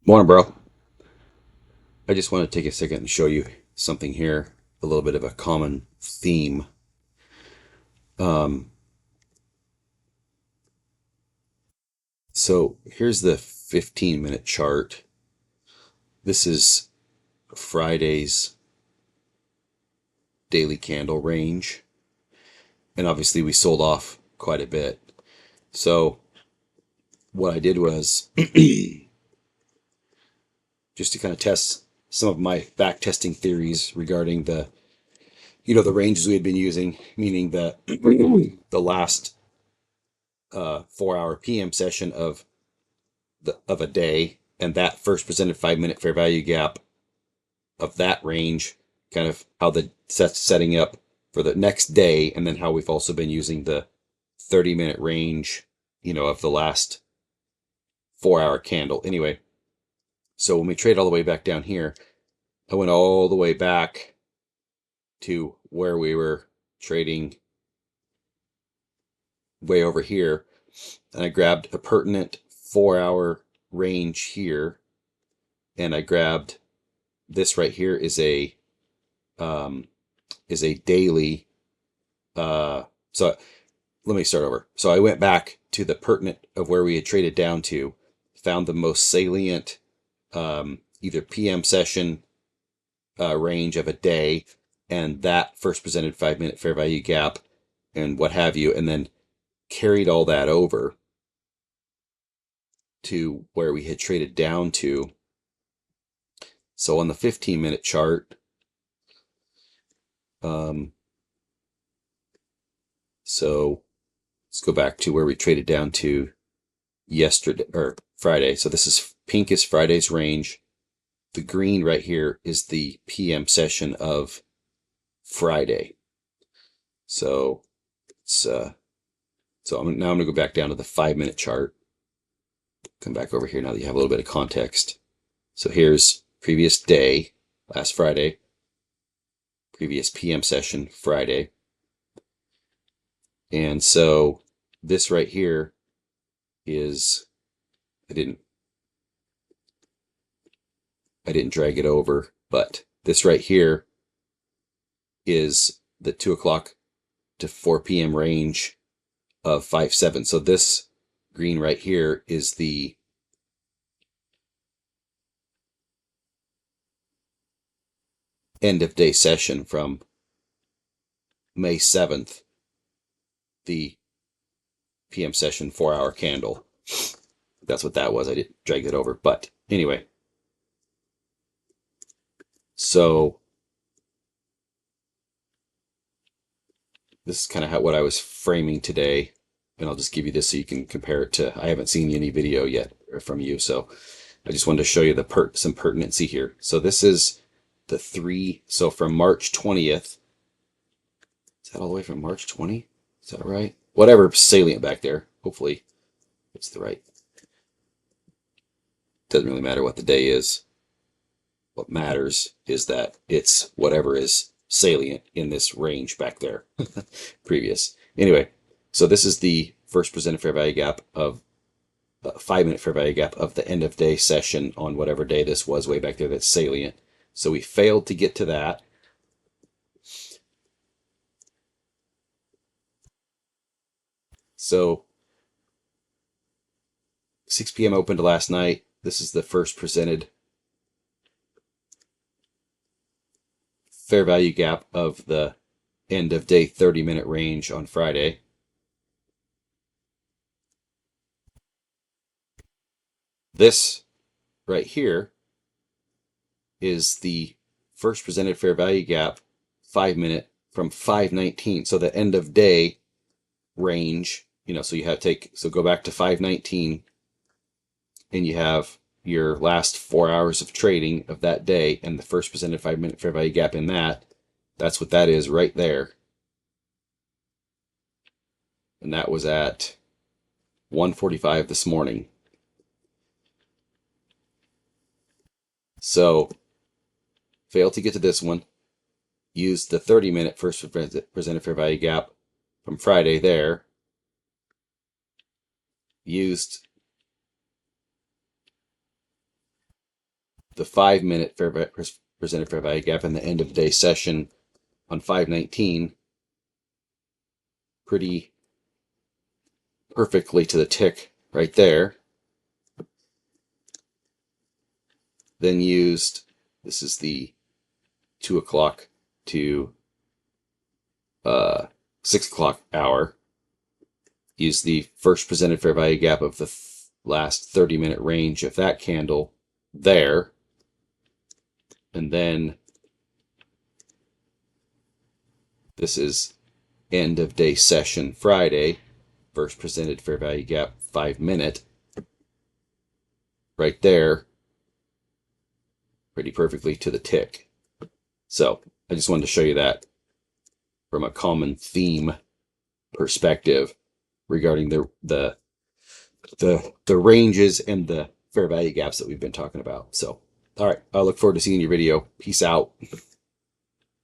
Morning, bro. I just want to take a second and show you something here, a little bit of a common theme. Um, so here's the 15-minute chart. This is Friday's daily candle range, and obviously we sold off quite a bit. So what I did was just to kind of test some of my back testing theories regarding the ranges we had been using, meaning that the last 4-hour PM session of a day, and that first presented 5 minute fair value gap of that range, kind of how the set's setting up for the next day, and then how we've also been using the 30-minute range, of the last 4-hour candle. Anyway, so when we trade all the way back down here, I went all the way back to where we were trading way over here, and I grabbed a pertinent 4-hour range here, and I grabbed this right here um, is a daily. So let me start over. So I went back to the pertinent of where we had traded down to, found the most salient either PM session range of a day, and that first presented 5 minute fair value gap, and what have you, and then carried all that over to where we had traded down to. So on the 15-minute chart, so let's go back to where we traded down to yesterday or Friday. So this is pink is Friday's range. The green right here is the PM session of Friday. So it's now I'm going to go back down to the 5 minute chart. Come back over here now that you have a little bit of context. So here's previous day, last Friday, previous PM session Friday. And so this right here is I didn't drag it over, but this right here is the 2 o'clock to 4 p.m. range of 5/7. So this green right here is the end of day session from May 7th, the PM session 4-hour candle. That's what that was. I didn't drag it over. But anyway, so this is kind of what I was framing today. And I'll just give you this so you can compare it to, I haven't seen any video yet from you. So I just wanted to show you some pertinency here. So this is the so from March 20th. Is that all the way from March 20? Is that right? Whatever salient back there. Hopefully it's the right. Doesn't really matter what the day is. What matters is that it's whatever is salient in this range back there. Previous. Anyway, so this is the first presented fair value gap of 5 minute fair value gap of the end of day session on whatever day this was way back there that's salient. So we failed to get to that. So 6 p.m. opened last night. This is the first presented fair value gap of the end of day 30-minute range on Friday. This right here is the first presented fair value gap 5-minute from 519. So the end of day range, so you have go back to 519 and you have your last 4 hours of trading of that day and the first presented 5-minute fair value gap in that. That's what that is right there. And that was at 1:45 this morning. So failed to get to this one. Used the 30-minute first presented fair value gap from Friday there. Used the 5-minute presented fair value gap in the end of day session on 519 pretty perfectly to the tick right there. Then used, this is the 2 o'clock to 6 o'clock hour, use the first presented fair value gap of the last 30-minute range of that candle there, and then this is end of day session Friday, first presented fair value gap 5-minute right there, pretty perfectly to the tick. So I just wanted to show you that from a common theme perspective regarding the ranges and the fair value gaps that we've been talking about. So, all right, I look forward to seeing your video. Peace out.